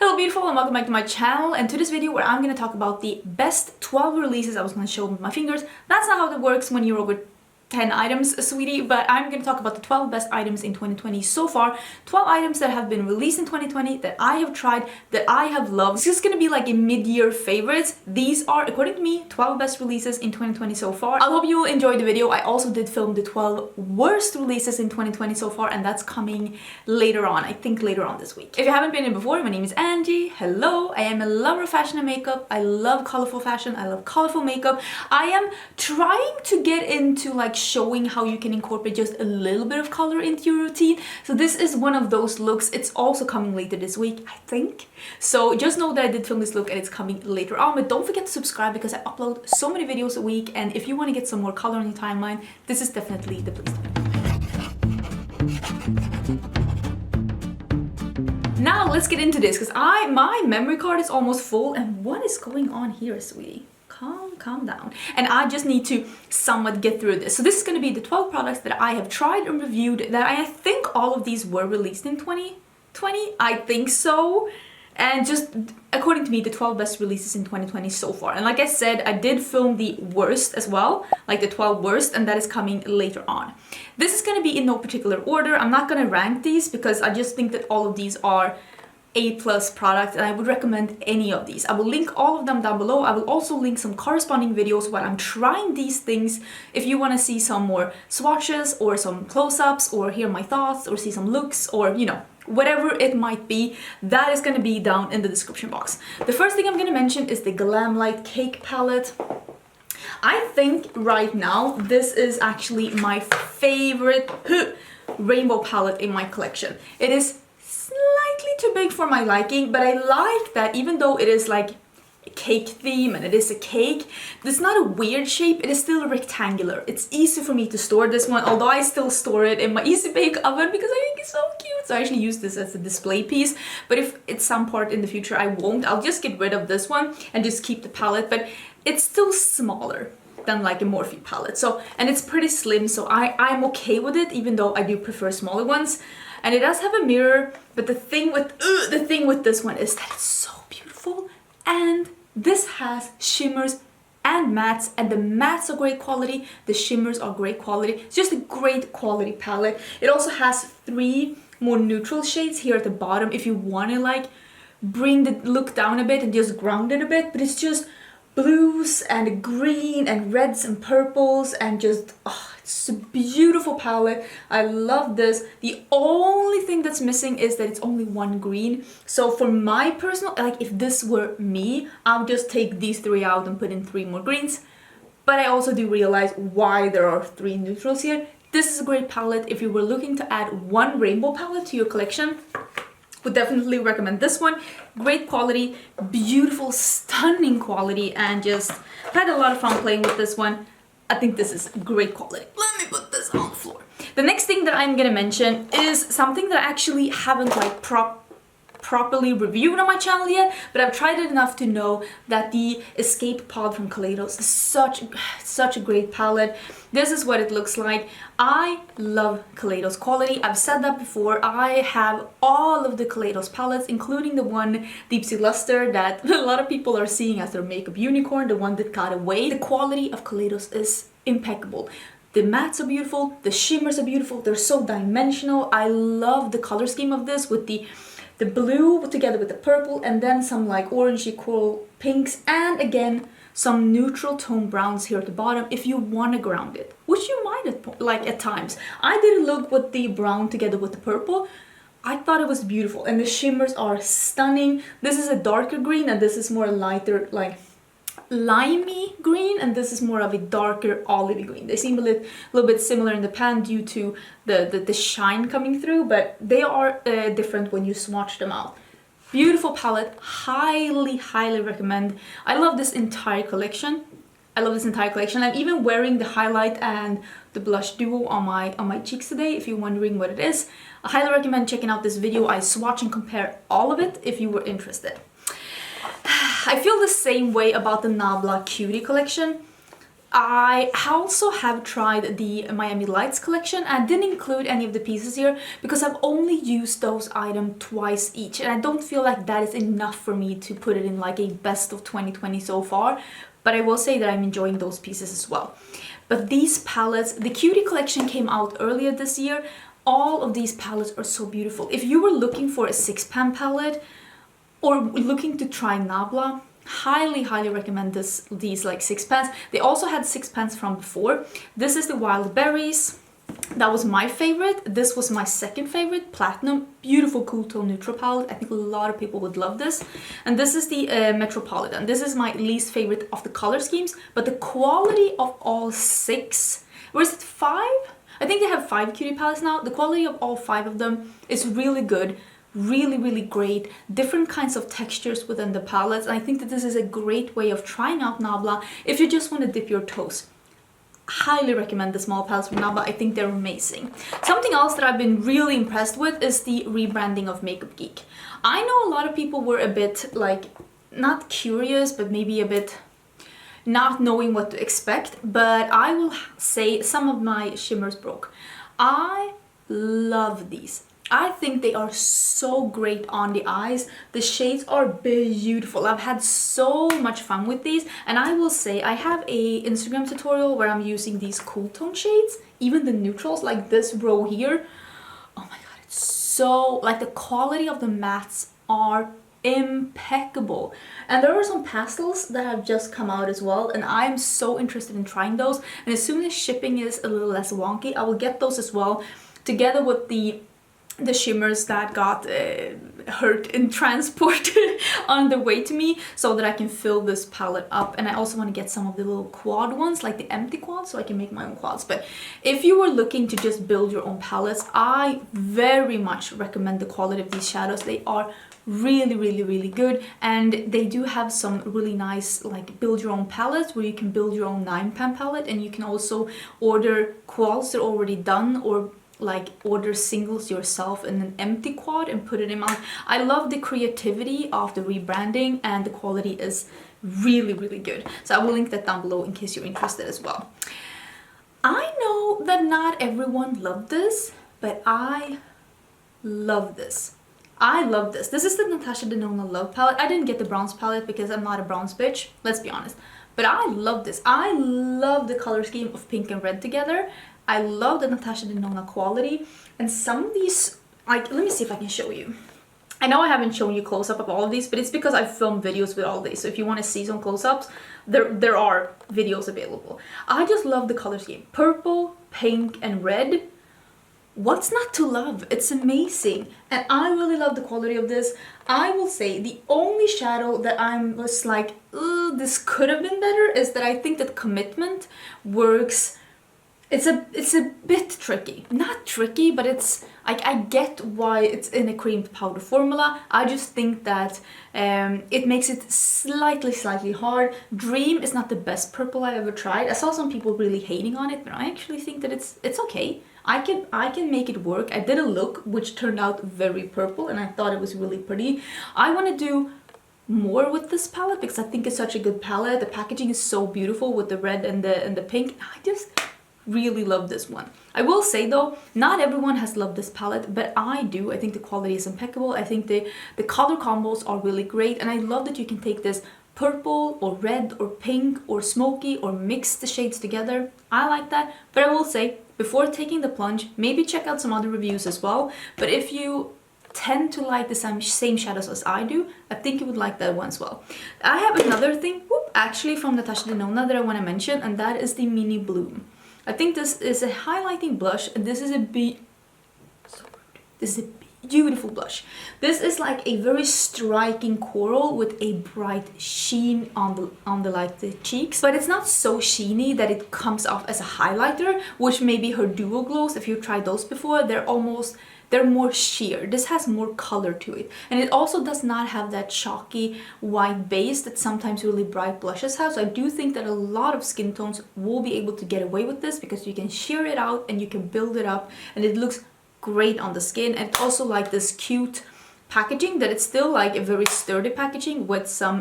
Hello beautiful and welcome back to my channel, and to this video where I'm going to talk about the best 12 releases. I was going to show them with my fingers. That's not how it works when you're over 10 items, sweetie, but I'm going to talk about the 12 best items in 2020 so far. 12 items that have been released in 2020 that I have tried, that I have loved. It's just going to be like a mid-year favorites. These are, according to me, 12 best releases in 2020 so far. I hope you will enjoy the video. I also did film the 12 worst releases in 2020 so far, and that's coming later on, I think later on this week. If you haven't been in before, my name is Angie. Hello, I am a lover of fashion and makeup. I love colorful fashion. I love colorful makeup. I am trying to get into like showing how you can incorporate just a little bit of color into your routine. So this is one of those looks. It's also coming later this week, I think. So just know that I did film this look and it's coming later on, but don't forget to subscribe because I upload so many videos a week, and if you want to get some more color on your timeline, this is definitely the place to be. Now let's get into this, because my memory card is almost full, and what is going on here, sweetie? Calm down. And I just need to somewhat get through this. So this is going to be the 12 products that I have tried and reviewed, that I think all of these were released in 2020. I think so. And just according to me, the 12 best releases in 2020 so far. And like I said, I did film the worst as well, like the 12 worst, and that is coming later on. This is going to be in no particular order. I'm not going to rank these because I just think that all of these are A+ products, and I would recommend any of these. I will link all of them down below. I will also link some corresponding videos while I'm trying these things. If you want to see some more swatches or some close-ups or hear my thoughts or see some looks or, you know, whatever it might be, that is going to be down in the description box. The first thing I'm going to mention is the Glam Light Cake Palette. I think right now this is actually my favorite rainbow palette in my collection. It is slightly too big for my liking, but I like that even though it is like a cake theme and it is a cake, it's not a weird shape, it is still rectangular. It's easy for me to store this one, although I still store it in my Easy Bake Oven because I think it's so cute. So I actually use this as a display piece, but if at some part in the future I won't, I'll just get rid of this one and just keep the palette, but it's still smaller than like a Morphe palette. So, and it's pretty slim, so I'm okay with it, even though I do prefer smaller ones. And it does have a mirror, but the thing with this one is that it's so beautiful, and this has shimmers and mattes, and the mattes are great quality, the shimmers are great quality. It's just a great quality palette. It also has 3 more neutral shades here at the bottom if you want to like bring the look down a bit and just ground it a bit, but it's just blues and green and reds and purples, and just it's a beautiful palette. I love this. The only thing that's missing is that it's only 1 green. So for my personal, like if this were me, I'll just take these 3 out and put in 3 more greens. But I also do realize why there are 3 neutrals here. This is a great palette if you were looking to add 1 rainbow palette to your collection. Would definitely recommend this one. Great quality, beautiful, stunning quality, and just had a lot of fun playing with this one. I think this is great quality. Let me put this on the floor. The next thing that I'm gonna mention is something that I actually haven't like properly reviewed on my channel yet, but I've tried it enough to know that the Escape Pod from Kaleidos is such a great palette. This is what it looks like. I love Kaleidos quality. I've said that before. I have all of the Kaleidos palettes, including the one Deep Sea Luster that a lot of people are seeing as their makeup unicorn, the one that got away. The quality of Kaleidos is impeccable. The mattes are beautiful, the shimmers are beautiful, they're so dimensional. I love the color scheme of this with the blue together with the purple, and then some like orangey coral pinks, and again some neutral tone browns here at the bottom if you want to ground it, which you might at times. I did a look with the brown together with the purple. I thought it was beautiful, and the shimmers are stunning. This is a darker green, and this is more lighter, like limey green, and this is more of a darker olivey green. They seem a little bit similar in the pan due to the shine coming through, but they are different when you swatch them out. Beautiful palette, highly recommend. I love this entire collection. I'm even wearing the highlight and the blush duo on my cheeks today, if you're wondering what it is. I highly recommend checking out this video. I swatch and compare all of it if you were interested. I feel the same way about the Nabla Cutie collection. I also have tried the Miami Lights collection. I didn't include any of the pieces here because I've only used those items twice each, and I don't feel like that is enough for me to put it in like a best of 2020 so far. But I will say that I'm enjoying those pieces as well. But these palettes, the Cutie collection came out earlier this year. All of these palettes are so beautiful. If you were looking for a 6-pan palette or looking to try Nabla, highly recommend these like 6-pans. They also had 6-pans from before. This is the Wild Berries. That was my favorite. This was my second favorite, Platinum. Beautiful cool tone neutral palette. I think a lot of people would love this. And this is the Metropolitan. This is my least favorite of the color schemes, but the quality of all 6, or is it 5? I think they have 5 Cutie palettes now. The quality of all 5 of them is really good. Really great. Different kinds of textures within the palettes. And I think that this is a great way of trying out Nabla if you just want to dip your toes. Highly recommend the small palettes from Nabla. I think they're amazing. Something else that I've been really impressed with is the rebranding of Makeup Geek. I know a lot of people were a bit like, not curious, but maybe a bit not knowing what to expect, but I will say some of my shimmers broke. I love these. I think they are so great on the eyes. The shades are beautiful. I've had so much fun with these, and I will say I have a Instagram tutorial where I'm using these cool tone shades, even the neutrals, like this row here. Oh my god, it's so, like, the quality of the mattes are impeccable. And there are some pastels that have just come out as well, and I am so interested in trying those. And as soon as shipping is a little less wonky, I will get those as well, together with the shimmers that got hurt in transport on the way to me, so that I can fill this palette up. And I also want to get some of the little quad ones, like the empty quads, so I can make my own quads. But if you were looking to just build your own palettes, I very much recommend the quality of these shadows. They are really good, and they do have some really nice like build your own palettes where you can build your own 9-pan palette, and you can also order quads that are already done, or like order singles yourself in an empty quad and put it in my... I love the creativity of the rebranding, and the quality is really good. So I will link that down below in case you're interested as well. I know that not everyone loved this, but I love this. I love this. This is the Natasha Denona Love palette. I didn't get the bronze palette because I'm not a bronze bitch, let's be honest. But I love this. I love the color scheme of pink and red together. I love the Natasha Denona quality, and some of these, like, let me see if I can show you. I know I haven't shown you close-up of all of these, but it's because I've filmed videos with all these. So if you want to see some close-ups, there are videos available. I just love the color scheme. Purple, pink, and red. What's not to love? It's amazing. And I really love the quality of this. I will say the only shadow that I'm just like, this could have been better, is that I think that Commitment works. It's a bit tricky. Not tricky, but it's like, I get why it's in a creamed powder formula. I just think that it makes it slightly hard. Dream is not the best purple I ever tried. I saw some people really hating on it, but I actually think that it's okay. I can make it work. I did a look which turned out very purple, and I thought it was really pretty. I want to do more with this palette because I think it's such a good palette. The packaging is so beautiful with the red and the pink. I just really love this one. I will say though, not everyone has loved this palette, but I do. I think the quality is impeccable. I think the color combos are really great, and I love that you can take this purple or red or pink or smoky or mix the shades together. I like that. But I will say, before taking the plunge, maybe check out some other reviews as well. But if you tend to like the same shadows as I do, I think you would like that one as well. I have another thing, actually from Natasha Denona, that I want to mention, and that is the Mini Bloom. I think this is a highlighting blush, and this is a beautiful blush. This is like a very striking coral with a bright sheen on the like the cheeks, but it's not so sheeny that it comes off as a highlighter, which maybe her duo glows, if you've tried those before, they're more sheer. This has more color to it, and it also does not have that chalky white base that sometimes really bright blushes have. So I do think that a lot of skin tones will be able to get away with this, because you can sheer it out and you can build it up, and it looks great on the skin. And also like this cute packaging that it's still like a very sturdy packaging with some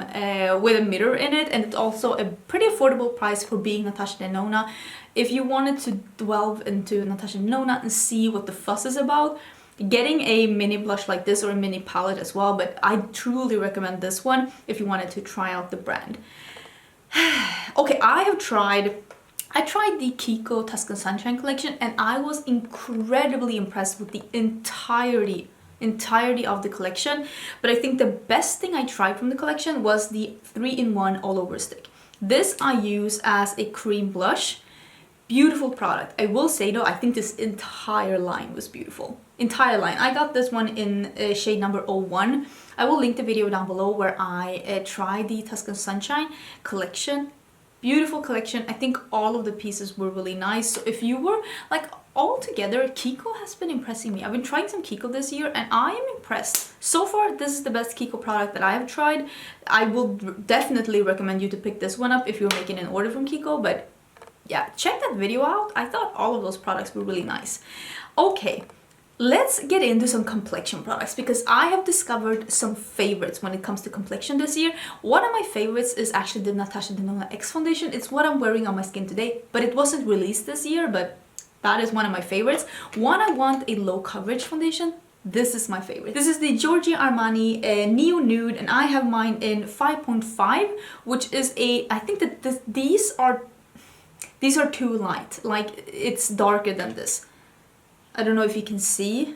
with a mirror in it, and it's also a pretty affordable price for being Natasha Denona. If you wanted to delve into Natasha Denona and see what the fuss is about, getting a mini blush like this, or a mini palette as well, but I truly recommend this one if you wanted to try out the brand. Okay, I tried the Kiko Tuscan Sunshine collection, and I was incredibly impressed with the entirety of the collection. But I think the best thing I tried from the collection was the 3-in-1 all over stick. This I use as a cream blush. Beautiful product. I will say though, I think this entire line was beautiful. Entire line. I got this one in shade number 01. I will link the video down below where I tried the Tuscan Sunshine collection. Beautiful collection. I think all of the pieces were really nice. So if you were like all together, Kiko has been impressing me. I've been trying some Kiko this year and I am impressed. So far, this is the best Kiko product that I have tried. I will definitely recommend you to pick this one up if you're making an order from Kiko, but yeah, check that video out. I thought all of those products were really nice. Okay, let's get into some complexion products, because I have discovered some favorites when it comes to complexion this year. One of my favorites is actually the Natasha Denona X foundation. It's what I'm wearing on my skin today, but it wasn't released this year, but that is one of my favorites. One, I want a low coverage foundation. This is my favorite. This is the Giorgio Armani Neo Nude, and I have mine in 5.5, which is a, I think that these are too light. Like, it's darker than this. I don't know if you can see.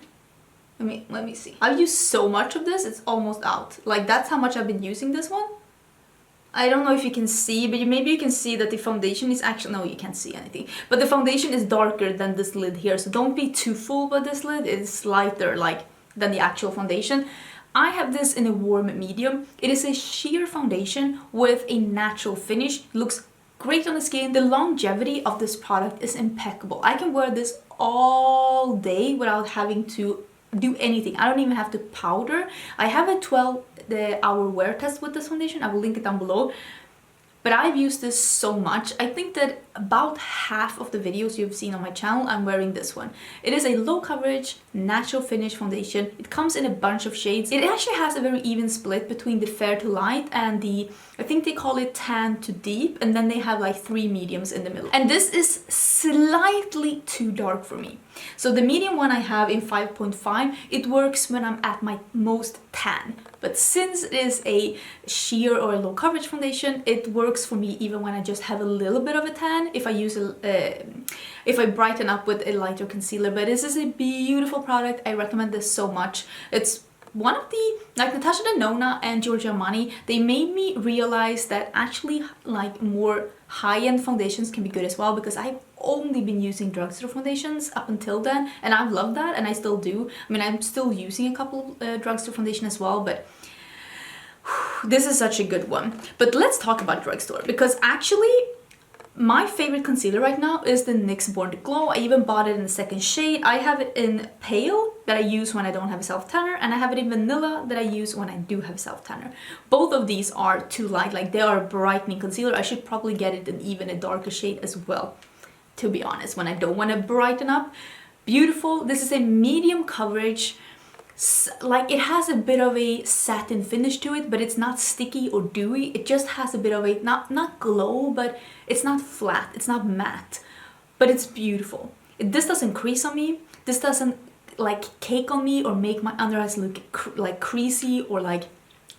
Let me see. I've used so much of this, it's almost out. Like, that's how much I've been using this one. I don't know if you can see, but maybe you can see that the foundation is actually, no, you can't see anything. But the foundation is darker than this lid here, so don't be too fooled by this lid. It's lighter, like, than the actual foundation. I have this in a warm medium. It is a sheer foundation with a natural finish. It looks great on the skin. The longevity of this product is impeccable. I can wear this all day without having to do anything. I don't even have to powder. I have a 12-hour wear test with this foundation. I will link it down below. But I've used this so much. I think that about half of the videos you've seen on my channel, I'm wearing this one. It is a low coverage, natural finish foundation. It comes in a bunch of shades. It actually has a very even split between the fair to light and the, I think they call it tan to deep, and then they have like 3 mediums in the middle. And this is slightly too dark for me. So the medium one I have in 5.5, it works when I'm at my most tan. But since it is a sheer or a low coverage foundation, it works for me even when I just have a little bit of a tan, if I use if I brighten up with a lighter concealer. But this is a beautiful product. I recommend this so much. It's one of the, like Natasha Denona and Giorgio Armani, they made me realize that actually like more high-end foundations can be good as well, because I've only been using drugstore foundations up until then, and I've loved that, and I still do. I mean, I'm still using a couple drugstore foundation as well, but this is such a good one. But let's talk about drugstore, because actually my favorite concealer right now is the NYX Born to Glow. I even bought it in the second shade. I have it in pale that I use when I don't have a self-tanner, and I have it in vanilla that I use when I do have self-tanner. Both of these are too light, like they are a brightening concealer. I should probably get it in even a darker shade as well, to be honest, when I don't want to brighten up. Beautiful. This is a medium coverage. Like, it has a bit of a satin finish to it, but it's not sticky or dewy. It just has a bit of a not glow, but it's not flat, it's not matte, but it's beautiful. This doesn't crease on me. This doesn't like cake on me or make my under eyes look like creasy or like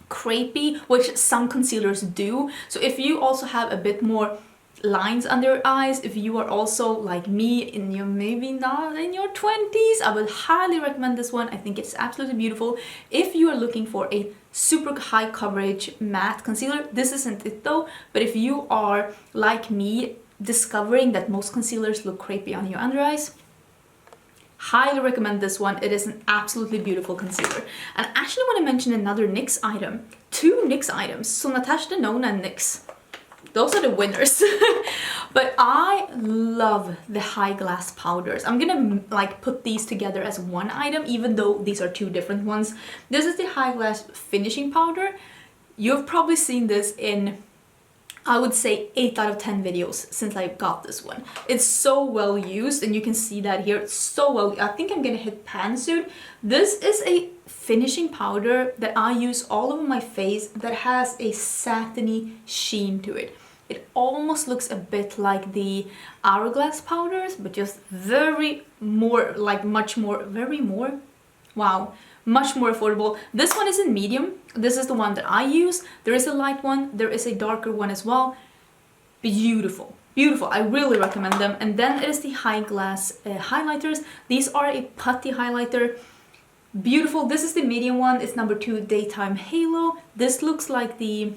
crepey, which some concealers do. So if you also have a bit more lines under your eyes, if you are also like me in your, maybe not in your 20s, I would highly recommend this one. I think it's absolutely beautiful. If you are looking for a super high coverage matte concealer, this isn't it though. But if you are like me, discovering that most concealers look crepey on your under eyes, highly recommend this one. It is an absolutely beautiful concealer. And I actually want to mention another NYX item, 2 NYX items. So Natasha Denona and NYX, those are the winners. But I love the high glass powders. I'm gonna like put these together as one item, even though these are 2 different ones. This is the high glass finishing powder. You've probably seen this in I would say 8 out of 10 videos since I got this one. It's so well used, and you can see that here. It's so well, I think I'm gonna hit pan soon. This is a finishing powder that I use all over my face that has a satiny sheen to it. It almost looks a bit like the Hourglass powders, but just very more, like much more, very more, wow, much more affordable. This one is in medium. This is the one that I use. There is a light one, there is a darker one as well. Beautiful, beautiful. I really recommend them. And then it is the High Glass highlighters. These are a putty highlighter. Beautiful. This is the medium one. It's number 2, Daytime Halo. This looks like the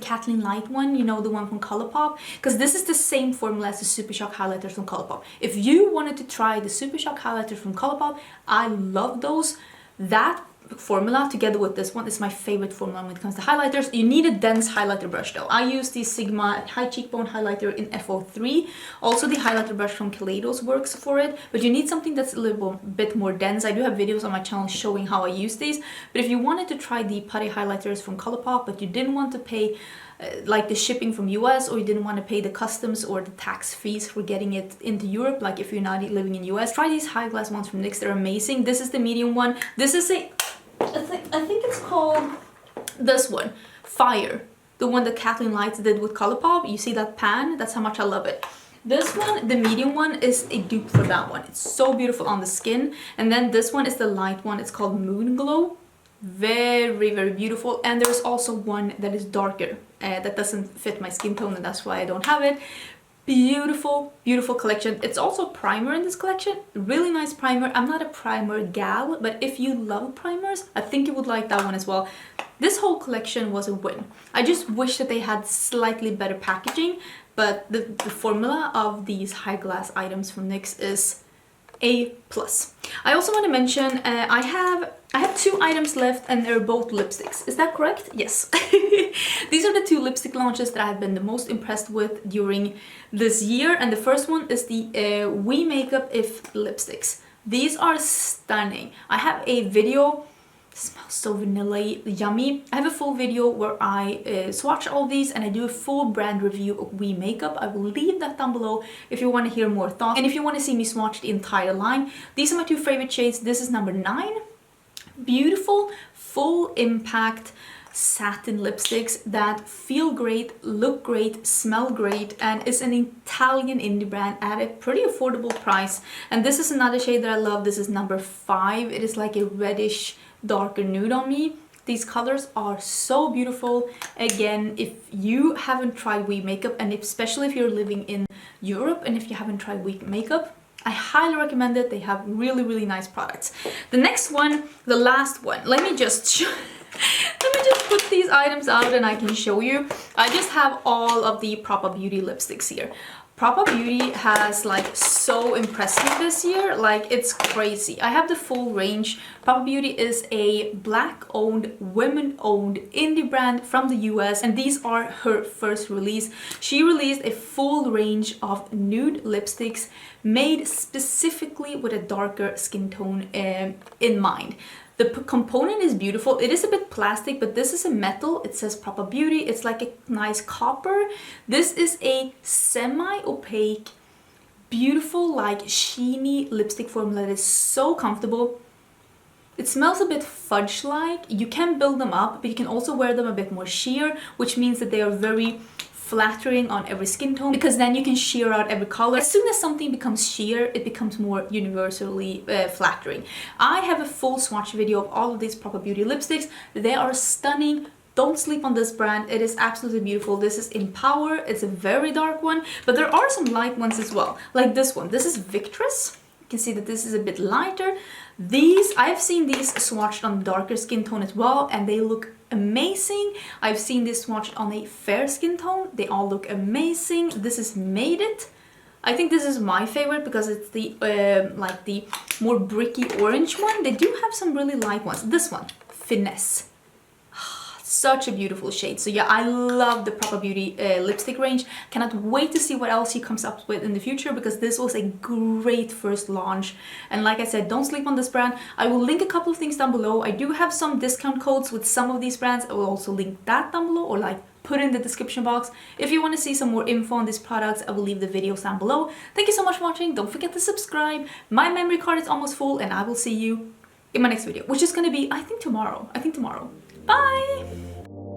Kathleen Light one, you know, the one from Colourpop, because this is the same formula as the Super Shock highlighters from Colourpop. If you wanted to try the Super Shock highlighters from Colourpop, I love those. That formula together with this one is my favorite formula when it comes to highlighters. You need a dense highlighter brush though. I use the Sigma High Cheekbone highlighter in FO3. Also the highlighter brush from Kaleidos works for it, but you need something that's a little bit more dense. I do have videos on my channel showing how I use these, but if you wanted to try the putty highlighters from Colourpop but you didn't want to pay like the shipping from US, or you didn't want to pay the customs or the tax fees for getting it into Europe, like if you're not living in US, try these High Glass ones from NYX. They're amazing. This is the medium one. This is a I think it's called this one, Fire, the one that Kathleen Lights did with Colourpop. You see that pan? That's how much I love it. This one, the medium one, is a dupe for that one. It's so beautiful on the skin. And then this one is the light one. It's called Moon Glow. Very, very beautiful. And there's also one that is darker that doesn't fit my skin tone, and that's why I don't have it. Beautiful, beautiful collection. It's also a primer in this collection. Really nice primer. I'm not a primer gal, but if you love primers, I think you would like that one as well. This whole collection was a win. I just wish that they had slightly better packaging, but the formula of these High Glass items from NYX is A+. I also want to mention I have 2 items left, and they're both lipsticks. Is that correct? Yes. These are the 2 lipstick launches that I have been the most impressed with during this year, and the first one is the We Makeup If lipsticks. These are stunning. I have a video. Smells so vanilla yummy. I have a full video where I swatch all these and I do a full brand review of We Makeup. I will leave that down below if you want to hear more thoughts, and if you want to see me swatch the entire line. These are my 2 favorite shades. This is number 9. Beautiful full impact satin lipsticks that feel great, look great, smell great, and is an Italian indie brand at a pretty affordable price. And this is another shade that I love. This is number 5. It is like a reddish darker nude on me. These colors are so beautiful. Again, if you haven't tried We Makeup, and especially if you're living in Europe and if you haven't tried We Makeup, I highly recommend it. They have really, really nice products. The next one, the last one, let me just put these items out and I can show you. I just have all of the Propa Beauty lipsticks here. Propa Beauty has like so impressed me this year, like it's crazy. I have the full range. Propa Beauty is a black-owned, women-owned indie brand from the US, and these are her first release. She released a full range of nude lipsticks made specifically with a darker skin tone in mind. The component is beautiful. It is a bit plastic, but this is a metal. It says Propa Beauty. It's like a nice copper. This is a semi-opaque, beautiful, like sheeny lipstick formula that is so comfortable. It smells a bit fudge-like. You can build them up, but you can also wear them a bit more sheer, which means that they are very flattering on every skin tone, because then you can sheer out every color. As soon as something becomes sheer, it becomes more universally flattering. I have a full swatch video of all of these Propa Beauty lipsticks. They are stunning. Don't sleep on this brand. It is absolutely beautiful. This is Empower. It's a very dark one, but there are some light ones as well, like this one. This is Victress. You can see that this is a bit lighter. These, I've seen these swatched on darker skin tone as well, and they look amazing. I've seen this swatched on a fair skin tone. They all look amazing. This is Made It. I think this is my favorite because it's the like the more bricky orange one. They do have some really light ones. This one, Finesse. Such a beautiful shade. So yeah, I love the Propa Beauty lipstick range. Cannot wait to see what else she comes up with in the future, because this was a great first launch. And like I said, don't sleep on this brand. I will link a couple of things down below. I do have some discount codes with some of these brands. I will also link that down below, or like put it in the description box. If you want to see some more info on these products, I will leave the videos down below. Thank you so much for watching. Don't forget to subscribe. My memory card is almost full, and I will see you in my next video, which is going to be, I think tomorrow. Bye!